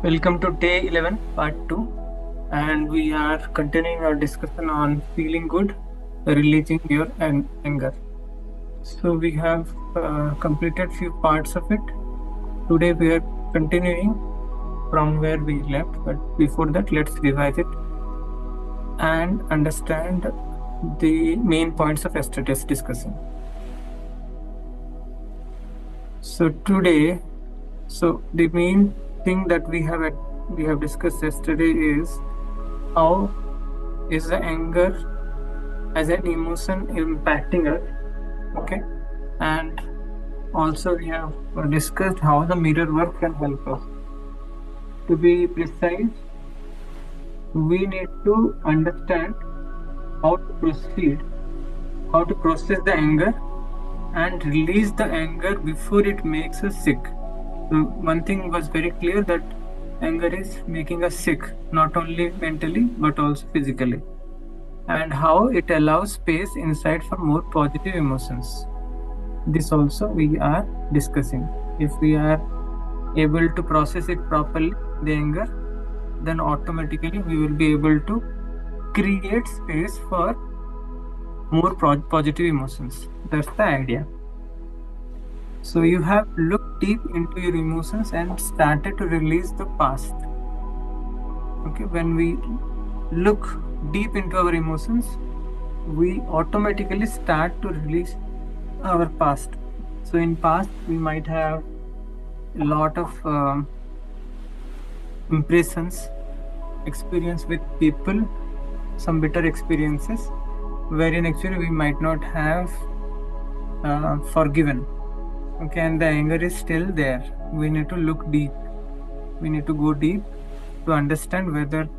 Welcome to day 11, part 2, and we are continuing our discussion on feeling good, releasing your anger. So we have completed few parts of it. Today we are continuing from where we left, but before that, let's revise it and understand the main points of yesterday's discussion. So today, the main thing that we have discussed yesterday is how is the anger as an emotion impacting us, okay? And also we have discussed how the mirror work can help us. To be precise, we need to understand how to proceed, how to process the anger and release the anger before it makes us sick. So one thing was very clear, that anger is making us sick, not only mentally but also physically, and how it allows space inside for more positive emotions. This also we are discussing. If we are able to process it properly, the anger, then automatically we will be able to create space for more positive emotions. That's the idea. So you have looked deep into your emotions and started to release the past. Okay, when we look deep into our emotions, we automatically start to release our past. So in past, we might have a lot of impressions, experience with people, some bitter experiences, wherein actually we might not have forgiven. Okay, and the anger is still there. We need to look deep. We need to go deep to understand whether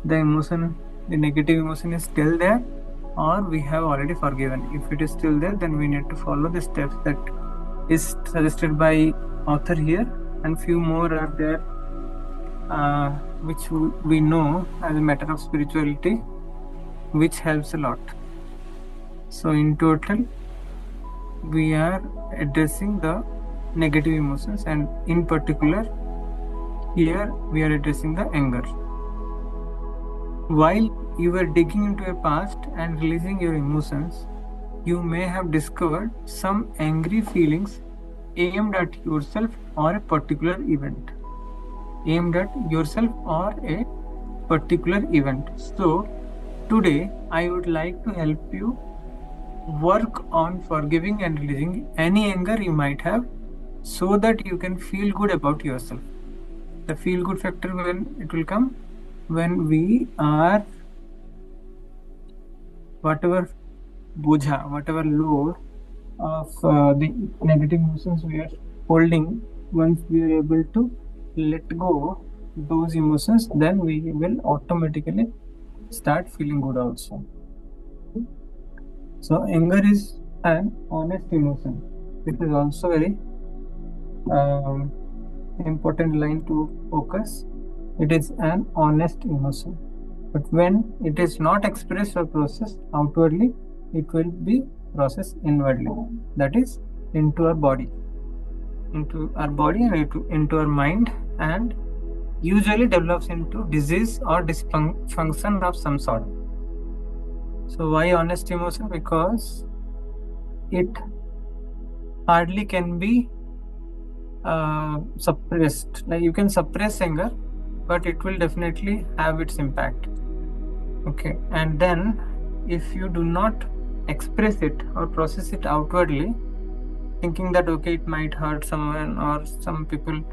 the emotion, the negative emotion, is still there or we have already forgiven. If it is still there, then we need to follow the steps that is suggested by author here, and few more are there which we know as a matter of spirituality, which helps a lot. So in total, we are addressing the negative emotions, and in particular here we are addressing the anger. While you were digging into a past and releasing your emotions, you may have discovered some angry feelings aimed at yourself or a particular event. So today I would like to help you work on forgiving and releasing any anger you might have, so that you can feel good about yourself. The feel good factor, when it will come, when we are whatever load of the negative emotions we are holding, once we are able to let go those emotions, then we will automatically start feeling good also. So anger is an honest emotion. This is also very important line to focus. It is an honest emotion, but when it is not expressed or processed outwardly, it will be processed inwardly. That is, into our body and into our mind, and usually develops into disease or dysfunction of some sort. So why honest emotion? Because it hardly can be suppressed. Like, you can suppress anger, but it will definitely have its impact. Okay, and then if you do not express it or process it outwardly, thinking that okay, it might hurt someone or some people,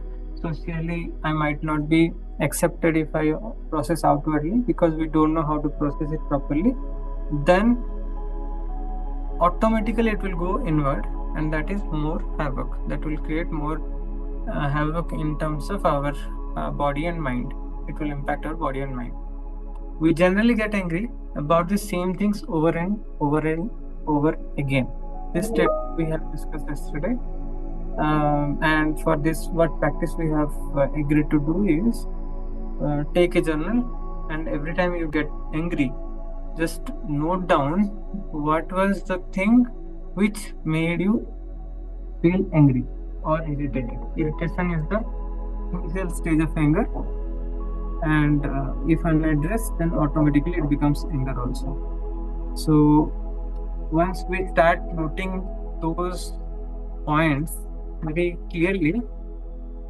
socially I might not be accepted if I process outwardly, because we don't know how to process it properly, then automatically it will go inward, and that is more havoc. That will create more havoc in terms of our body and mind. It will impact our body and mind. We generally get angry about the same things over and over again. This step we have discussed yesterday, and for this, what practice we have agreed to do is take a journal, and every time you get angry, just note down what was the thing which made you feel angry or irritated. Irritation is the initial stage of anger, and if unaddressed, then automatically it becomes anger also. So once we start noting those points very clearly,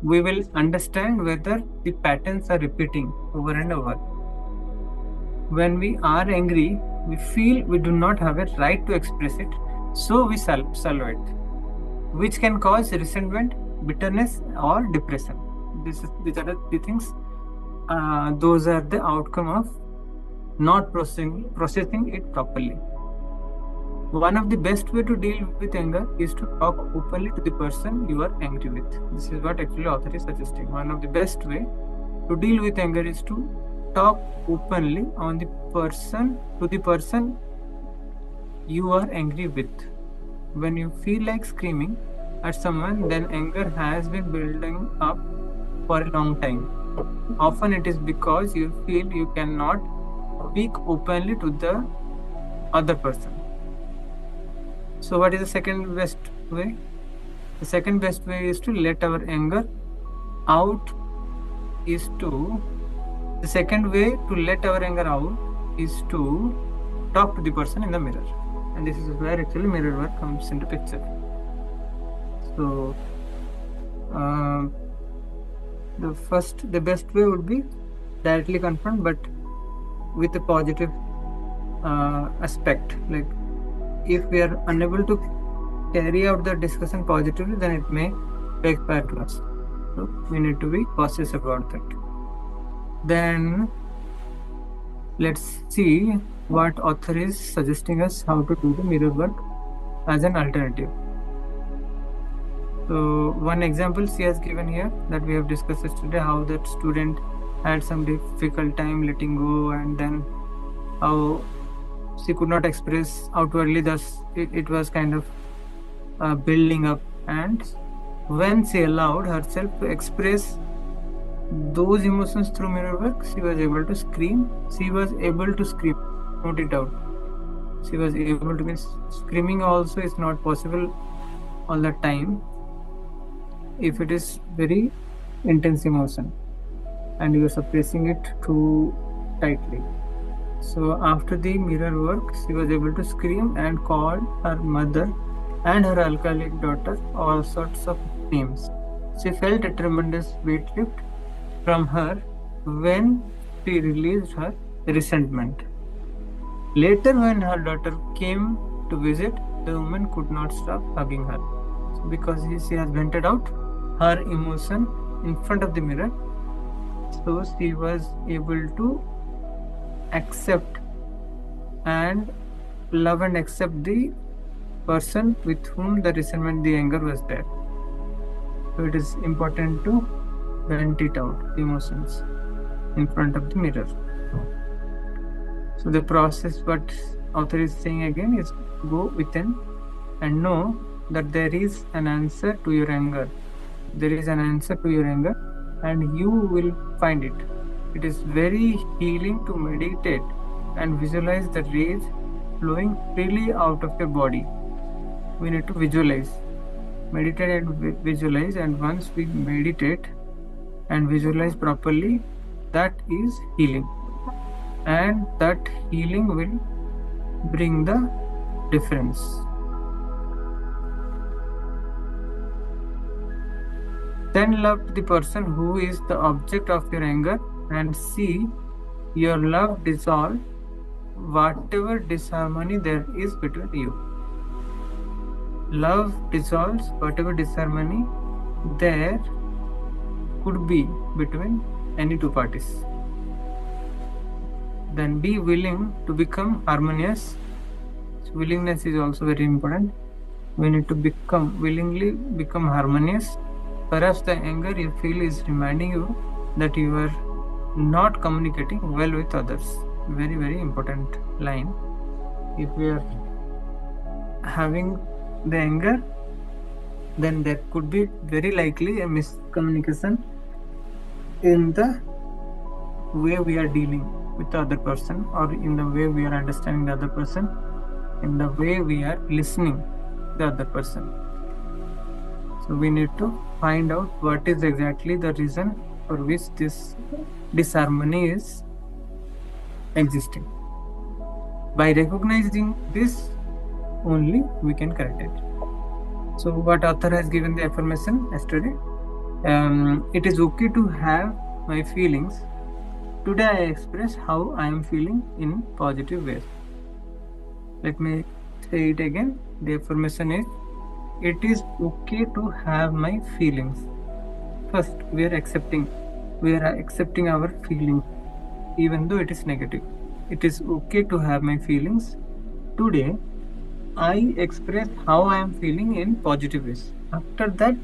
we will understand whether the patterns are repeating over and over. When we are angry, we feel we do not have a right to express it, so we salve it, which can cause resentment, bitterness, or depression. These are the things. Those are the outcome of not processing it properly. One of the best way to deal with anger is to talk openly to the person you are angry with. This is what actually author is suggesting. One of the best way to deal with anger is to talk openly to the person you are angry with. When you feel like screaming at someone, then anger has been building up for a long time. Often it is because you feel you cannot speak openly to the other person. So what is the second best way? The second best way is to let our anger out the second way to let our anger out is to talk to the person in the mirror. And this is where actually mirror work comes into picture. So the best way would be directly confront, but with a positive aspect. Like if we are unable to carry out the discussion positively, then it may backfire to us. So we need to be cautious about that. Then let's see what author is suggesting us how to do the mirror work as an alternative. So one example she has given here that we have discussed yesterday, how that student had some difficult time letting go, and then how she could not express outwardly, thus it was kind of building up, and when she allowed herself to express those emotions through mirror work, she was able to scream. Note it out. She was able to be screaming also is not possible all the time if it is very intense emotion and you are suppressing it too tightly. So after the mirror work, she was able to scream and call her mother and her alcoholic daughter all sorts of names. She felt a tremendous weight lift from her when she released her resentment. Later, when her daughter came to visit, the woman could not stop hugging her. So because she has vented out her emotion in front of the mirror, so she was able to accept and love and accept the person with whom the resentment, the anger was there. So it is important to vent it out, the emotions, in front of the mirror. So the process, what author is saying again, is go within and know that there is an answer to your anger. There is an answer to your anger, and you will find it. It is very healing to meditate and visualize the rage flowing freely out of your body. We need to visualize, meditate and visualize, and once we meditate and visualize properly, that is healing, and that healing will bring the difference. Then love the person who is the object of your anger and see your love dissolve whatever disharmony there is between you. Love dissolves whatever disharmony there could be between any two parties. Then be willing to become harmonious. So willingness is also very important. We need to willingly become harmonious. Perhaps the anger you feel is reminding you that you are not communicating well with others. Very, very important line. If we are having the anger, then there could be very likely a miscommunication in the way we are dealing with the other person, or in the way we are understanding the other person, in the way we are listening the other person. So we need to find out what is exactly the reason for which this disharmony is existing. By recognizing this only, we can correct it. So what author has given the affirmation yesterday? It is okay to have my feelings. Today I express how I am feeling in positive ways. Let me say it again. The affirmation is, it is okay to have my feelings. First, we are accepting our feelings, even though it is negative. It is okay to have my feelings. Today, I express how I am feeling in positive ways. After that,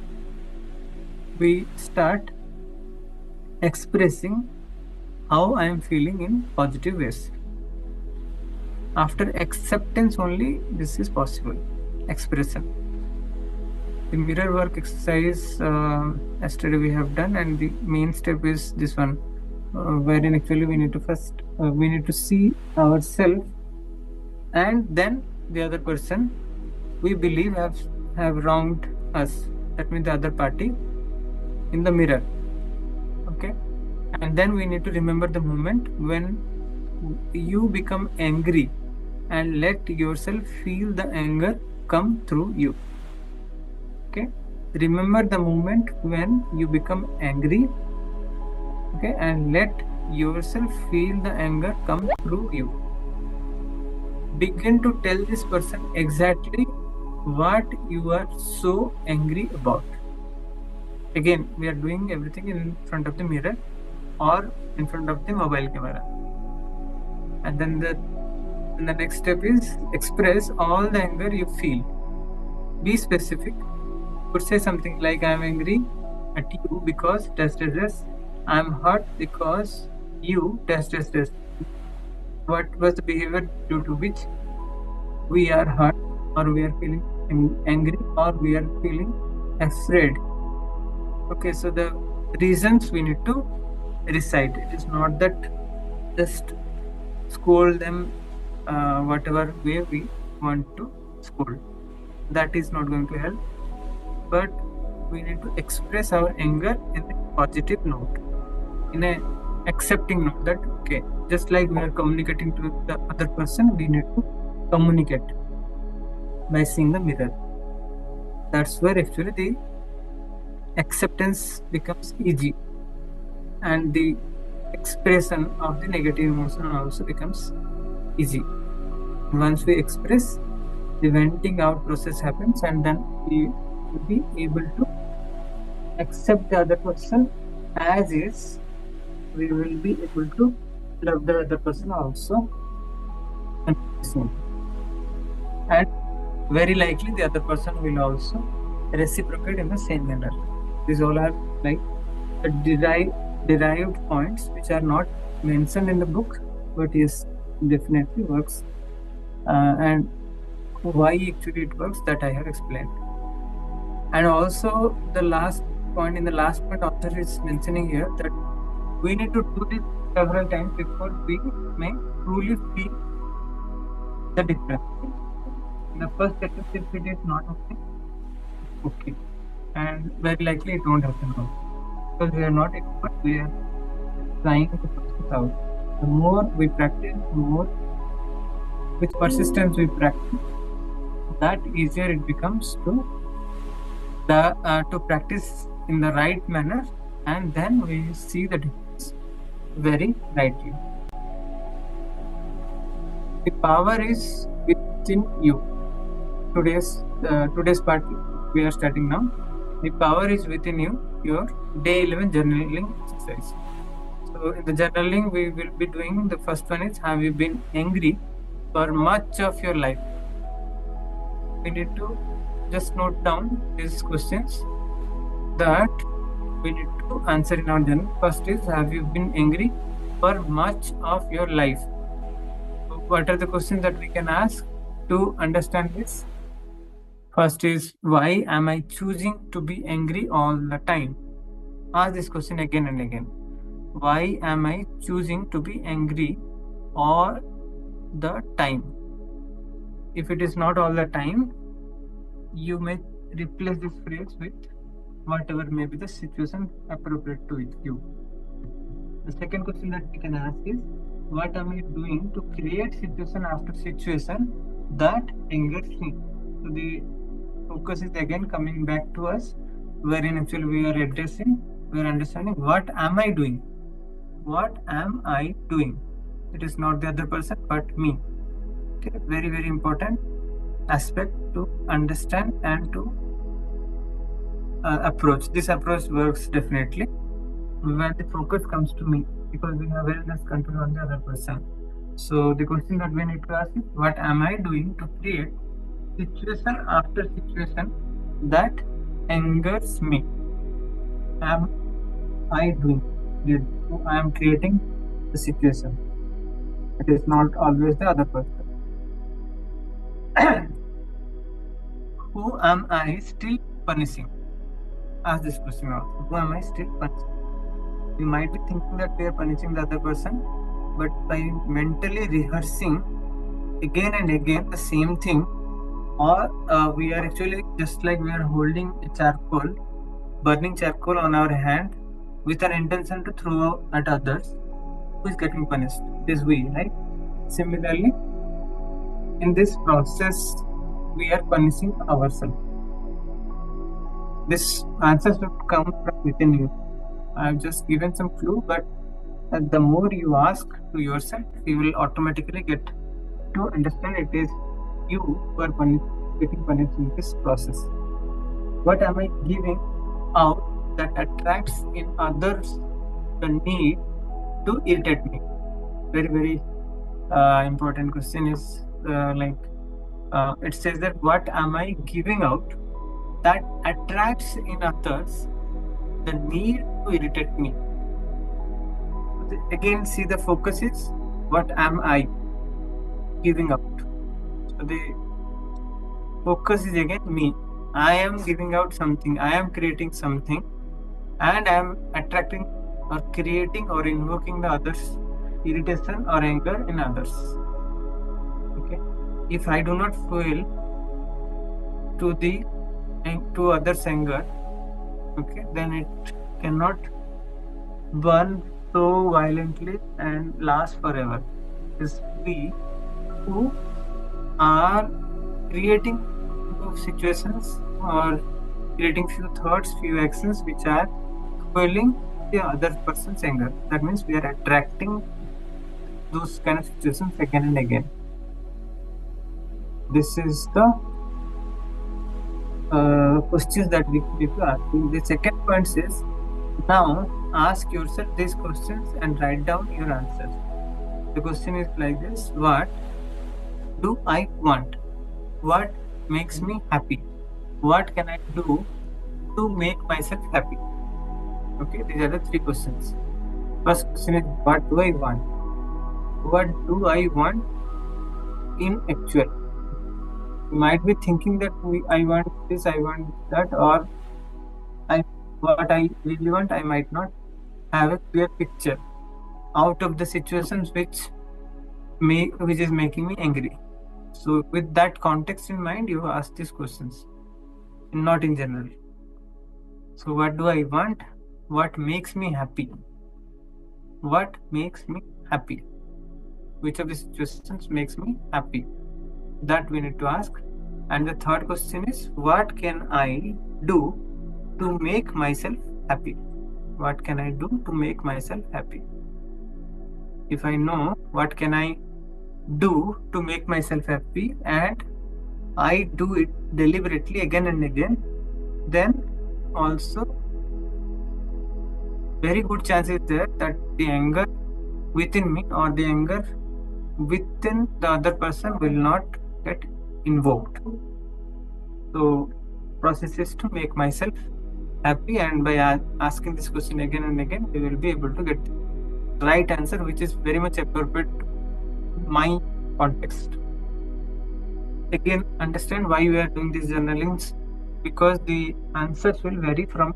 we start expressing how I am feeling in positive ways. After acceptance only, this is possible. Expression. The mirror work exercise yesterday we have done, and the main step is this one, wherein actually we need to first we need to see ourselves and then the other person we believe have wronged us. That means the other party in the mirror. Okay, and then we need to remember the moment when you become angry and let yourself feel the anger come through you. Okay, remember the moment when you become angry, okay, and let yourself feel the anger come through you. Begin to tell this person exactly what you are so angry about. Again, we are doing everything in front of the mirror or in front of the mobile camera. And then the next step is express all the anger you feel. Be specific. Could say something like, I am angry at you because test. I am hurt because you test. What was the behavior due to which we are hurt, or we are feeling angry, or we are feeling afraid? Okay, so the reasons we need to recite. It is not that just scold them whatever way we want to scold. That is not going to help. But we need to express our anger in a positive note, in a accepting note, that okay, just like we are communicating to the other person, we need to communicate by seeing the mirror. That's where actually the acceptance becomes easy, and the expression of the negative emotion also becomes easy. Once we express, the venting out process happens, and then we will be able to accept the other person as is. We will be able to love the other person also, and very likely the other person will also reciprocate in the same manner. These all are like the derived points which are not mentioned in the book, but yes, definitely works. And why actually it works, that I have explained. And also the last point, author is mentioning here that we need to do this several times before we may truly feel the difference. In the first attempt, if it is not okay, and very likely it won't happen now, because we are not expert, we are trying to process out. The more we practice, more with persistence we practice, that easier it becomes to practice in the right manner, and then we see the difference very rightly. The power is within you. Today's part we are starting now. The power is within you. Your day 11 journaling exercise. So in the journaling we will be doing, the first one is, have you been angry for much of your life? We need to just note down these questions that we need to answer in our journal. First is, have you been angry for much of your life? So what are the questions that we can ask to understand this? First is, why am I choosing to be angry all the time? Ask this question again and again. Why am I choosing to be angry all the time? If it is not all the time, you may replace this phrase with, whatever may be the situation appropriate to it, you. The second question that we can ask is, what am I doing to create situation after situation that angers me? So the focus is again coming back to us, wherein actually we are addressing, we are understanding what am I doing? What am I doing? It is not the other person but me. Okay, very, very important aspect to understand and to approach. This approach works definitely when the focus comes to me, because we have very less control on the other person. So the question that we need to ask is, what am I doing to create situation after situation that angers me? Am I doing it? I am creating the situation. It is not always the other person. Who am I still punishing? Ask this question also. Who am I still punishing? We might be thinking that we are punishing the other person, but by mentally rehearsing again and again the same thing, or we are actually just like we are holding a charcoal, burning charcoal on our hand with an intention to throw at others, who is getting punished? It is we, right? Similarly, in this process, we are punishing ourselves. This answer should come from within you. I've just given some clue, but the more you ask to yourself, you will automatically get to understand it is you who are getting punished in this process. What am I giving out that attracts in others the need to irritate me? Very, very important question is it says that what am I giving out that attracts in others the need to irritate me? Again, see, the focus is what am I giving out. So the focus is again me. I am giving out something, I am creating something, and I am attracting or creating or invoking the others' irritation or anger in others. Okay, if I do not feel to others' anger, okay, then it cannot burn so violently and last forever. It is we who are creating situations or creating few thoughts, few actions which are fueling the other person's anger. That means we are attracting those kind of situations again and again. This is the questions that we need to ask. The second point is, now ask yourself these questions and write down your answers. The question is like this: what do I want? What makes me happy? What can I do to make myself happy? Okay, these are the three questions. First question is, what do I want? What do I want in actual? You might be thinking that I want this, I want that, or what I really want, I might not have a clear picture out of the situations which is making me angry. So with that context in mind, you ask these questions, not in general. So what do I want? What makes me happy? What makes me happy? Which of the situations makes me happy? That we need to ask. And the third question is, what can I do to make myself happy? What can I do to make myself happy? If I know what can I do to make myself happy and I do it deliberately again and again, then also very good chance is there that the anger within me or the anger within the other person will not get invoked. So process is to make myself happy, and by asking this question again and again, we will be able to get the right answer, which is very much appropriate to my context. Again, understand why we are doing these journalings, because the answers will vary from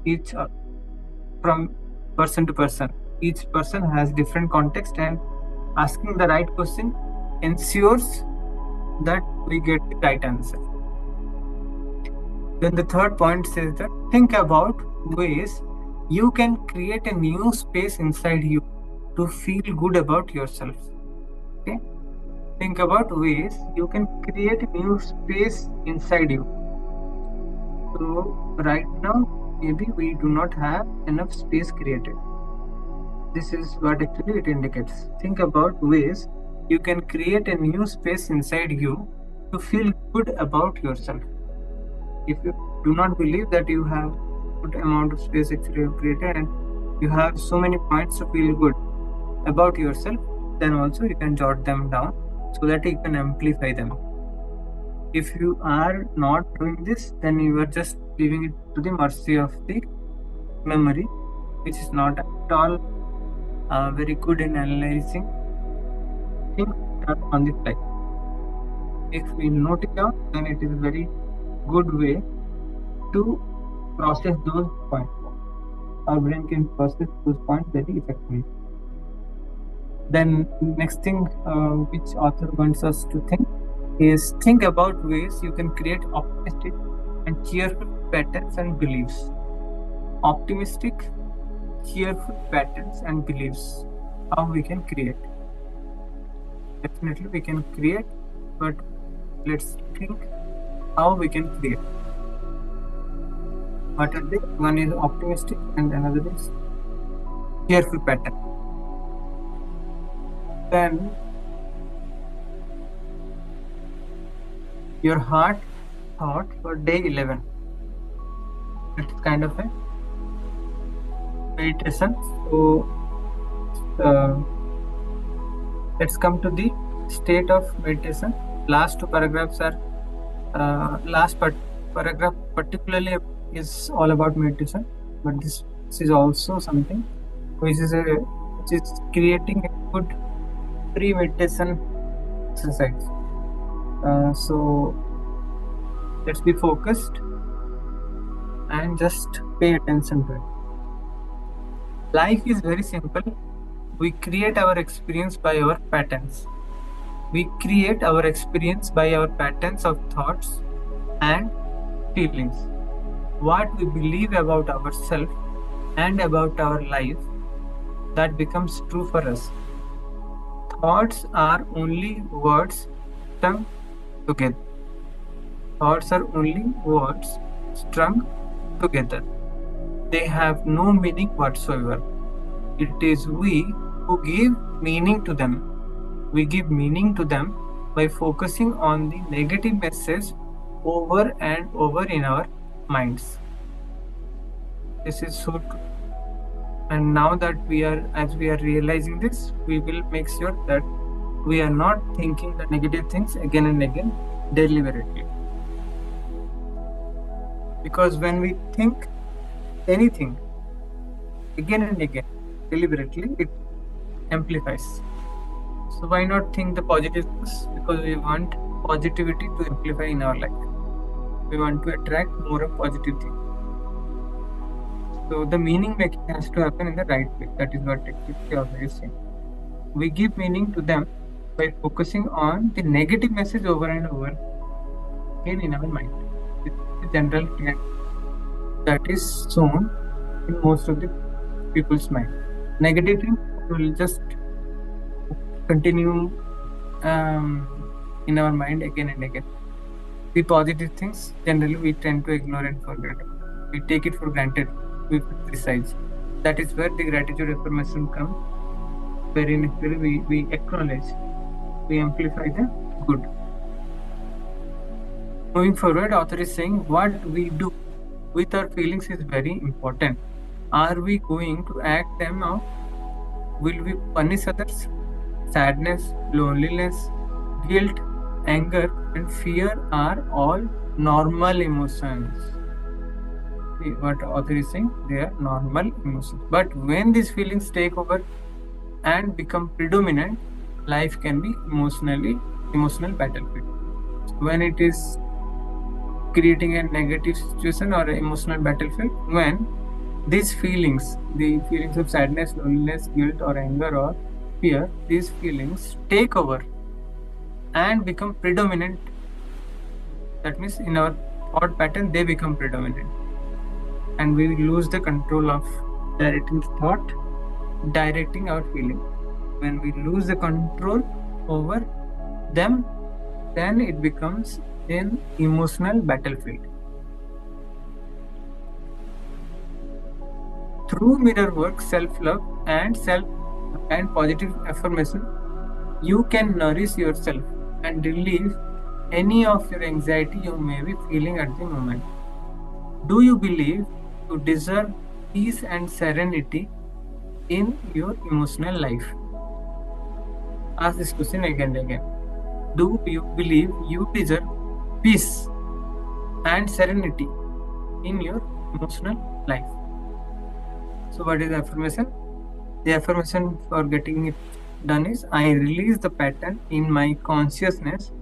from person to person. Each person has different context, and asking the right question ensures that we get the right answer. Then the third point says that think about ways you can create a new space inside you to feel good about yourself. Okay? Think about ways you can create a new space inside you. So, right now, maybe we do not have enough space created. This is what actually it indicates. Think about ways you can create a new space inside you to feel good about yourself. If you do not believe that you have good amount of space actually you have created and you have so many points to feel good about yourself, then also you can jot them down so that you can amplify them. If you are not doing this, then you are just leaving it to the mercy of the memory, which is not at all very good in analyzing things on the fly. If we note it down, then it is a very good way to process those points. Our brain can process those points very effectively. Then next thing which author wants us to think about ways you can create optimistic and cheerful patterns and beliefs. Optimistic, cheerful patterns and beliefs. How we can create? Definitely we can create, but let's think how we can create. What are they? One is optimistic and another is cheerful pattern. Then your heart thought for day 11. It's kind of a meditation. So let's come to the state of meditation. Last two paragraphs are paragraph particularly is all about meditation, but this is also something which is creating a good pre-meditation exercise. So let's be focused and just pay attention to it. Life is very simple. We create our experience by our patterns. We create our experience by our patterns of thoughts and feelings. What we believe about ourselves and about our life, that becomes true for us. Thoughts are only words strung together. Thoughts are only words strung together. They have no meaning whatsoever. It is we who give meaning to them. We give meaning to them by focusing on the negative message over and over in our minds. This is so true. And now that as we are realizing this, we will make sure that we are not thinking the negative things again and again deliberately. Because when we think anything again and again deliberately, it amplifies. So why not think the positive things? Because we want positivity to amplify in our life. We want to attract more of positive things. So the meaning making has to happen in the right way. That is what technically author is saying. We give meaning to them by focusing on the negative message over and over again in our mind. This is the general trend that is shown in most of the people's mind. Negative things will just continue in our mind again and again. The positive things generally we tend to ignore and forget. We take it for granted. We criticize. That is where the gratitude affirmation comes, wherein actually we acknowledge, we amplify the good. Moving forward, author is saying what we do with our feelings is very important. Are we going to act them out? Will we punish others? Sadness, loneliness, guilt, anger, and fear are all normal emotions. What author is saying, they are normal emotions. But when these feelings take over and become predominant, life can be emotional battlefield. When it is creating a negative situation or an emotional battlefield, when these feelings, the feelings of sadness, loneliness, guilt, or anger, or fear, these feelings take over and become predominant. That means in our thought pattern, they become predominant. and we lose the control of directing the thought, directing our feeling. When we lose the control over them, then it becomes an emotional battlefield. Through mirror work, self-love and positive affirmation, you can nourish yourself and relieve any of your anxiety you may be feeling at the moment. Do you believe you deserve peace and serenity in your emotional life? Ask this question again and again. Do you believe you deserve peace and serenity in your emotional life? So what is the affirmation? The affirmation for getting it done is, I release the pattern in my consciousness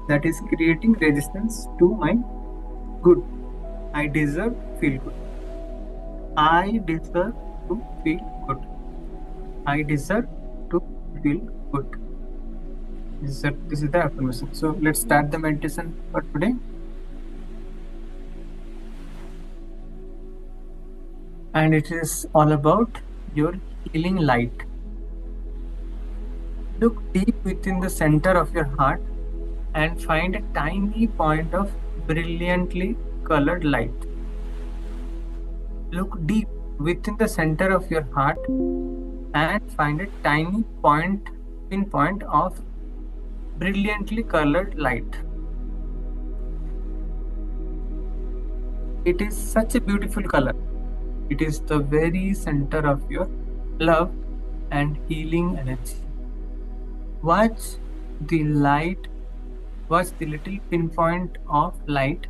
that is creating resistance to my good. I deserve to feel good. I deserve to feel good. I deserve to feel good. This is the affirmation. So let's start the meditation for today. And it is all about your healing light. Look deep within the center of your heart and find a tiny point of brilliantly colored light. Look deep within the center of your heart and find a tiny pinpoint of brilliantly colored light. It is such a beautiful color. It is the very center of your love and healing energy. Watch the little pinpoint of light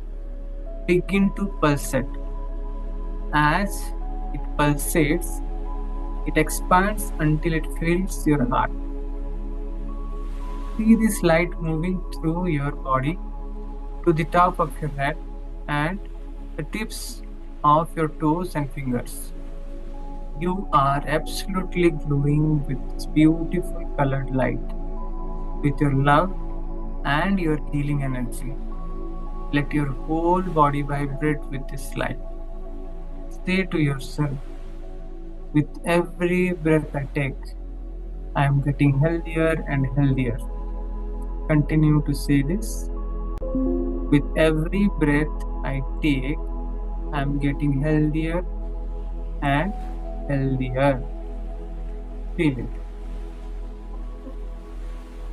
begin to pulsate. As it pulsates, it expands until it fills your heart. See this light moving through your body to the top of your head and the tips of your toes and fingers. You are absolutely glowing with this beautiful colored light, with your love and your healing energy. Let your whole body vibrate with this light. Say to yourself, with every breath I take, I am getting healthier and healthier. Continue to say this. With every breath I take, I am getting healthier and healthier. Feel it.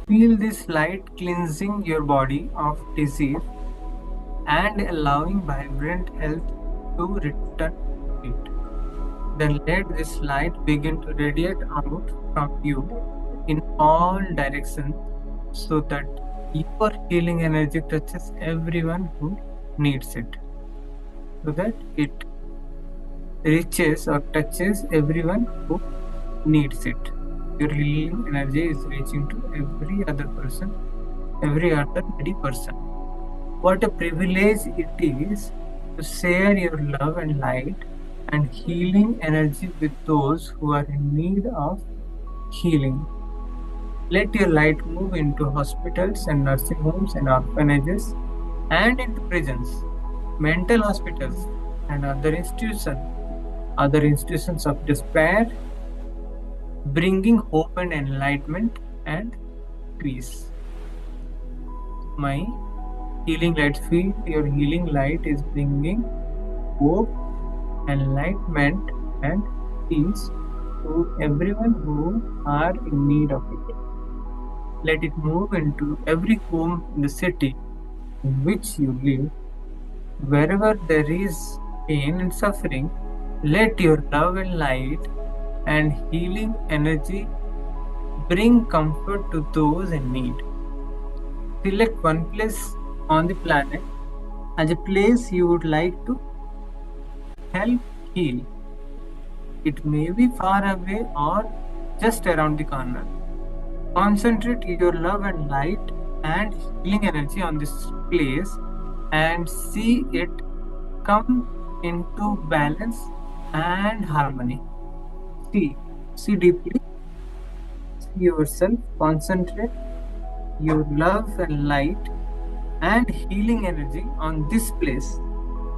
Feel this light cleansing your body of disease and allowing vibrant health to return to it. Then let this light begin to radiate out from you in all directions so that your healing energy touches everyone who needs it. So that it reaches or touches everyone who needs it. Your healing energy is reaching to every other person, every other needy person. What a privilege it is to share your love and light and healing energy with those who are in need of healing. Let your light move into hospitals and nursing homes and orphanages and into prisons, mental hospitals and other institutions of despair, bringing hope and enlightenment and peace. My healing light, feel your healing light is bringing hope, enlightenment and peace to everyone who are in need of it. Let it move into every home in the city in which you live. Wherever there is pain and suffering, let your love and light and healing energy bring comfort to those in need. Select one place on the planet as a place you would like to help heal. It may be far away or just around the corner. Concentrate your love and light and healing energy on this place and see it come into balance and harmony. See deeply, see yourself, concentrate your love and light and healing energy on this place,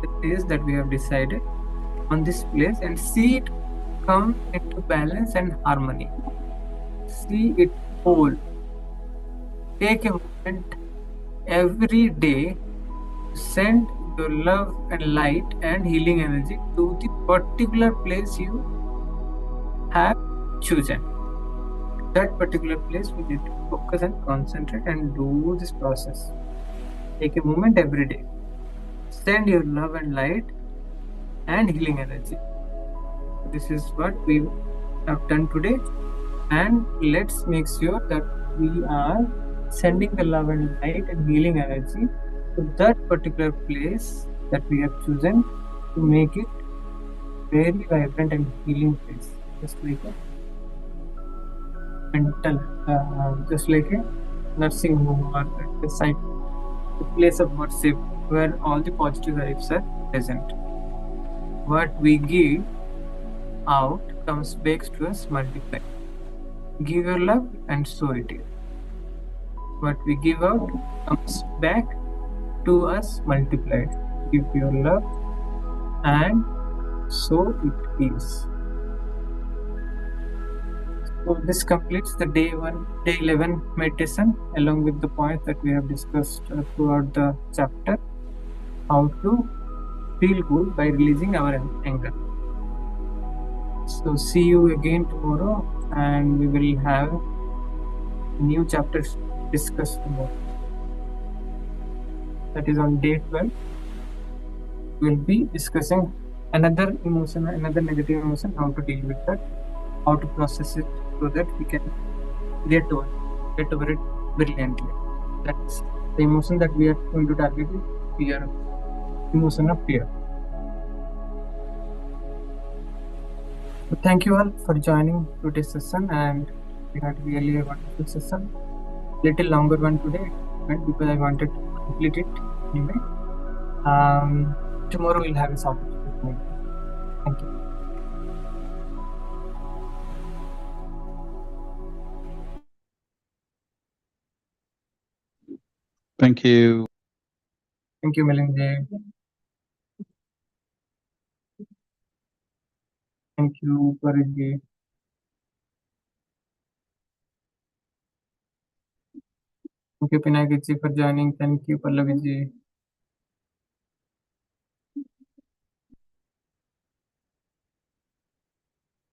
the place that we have decided, on this place and see it come into balance and harmony. See it whole. Take a moment every day to send your love and light and healing energy to the particular place you have chosen. That particular place we need to focus and concentrate and do this process. Take a moment every day. Send your love and light and healing energy. This is what we have done today, and let's make sure that we are sending the love and light and healing energy to that particular place that we have chosen to make it very vibrant and healing place, just like a mental, just like a nursing home or a site, a place of worship where all the positive vibes are present. What we give out comes back to us multiplied. Give your love and sow it here. What we give out comes back to us multiplied. Give your love and so it is. So this completes the day 11 meditation along with the points that we have discussed throughout the chapter. How to feel good by releasing our anger. So see you again tomorrow, and we will have new chapters discussed tomorrow. That is on day 12. We'll be discussing another emotion, another negative emotion, how to deal with that, how to process it so that we can get over it brilliantly. That's the emotion that we are going to target is fear, emotion of fear. So thank you all for joining today's session, and we had really a wonderful session. Little longer one today, right, because I wanted to complete it anyway. Tomorrow we'll have a short. Thank you. Thank you. Thank you, Melinda. Thank you, Parijji. Thank you, Pinakiji, for joining. Thank you, Pallaviji.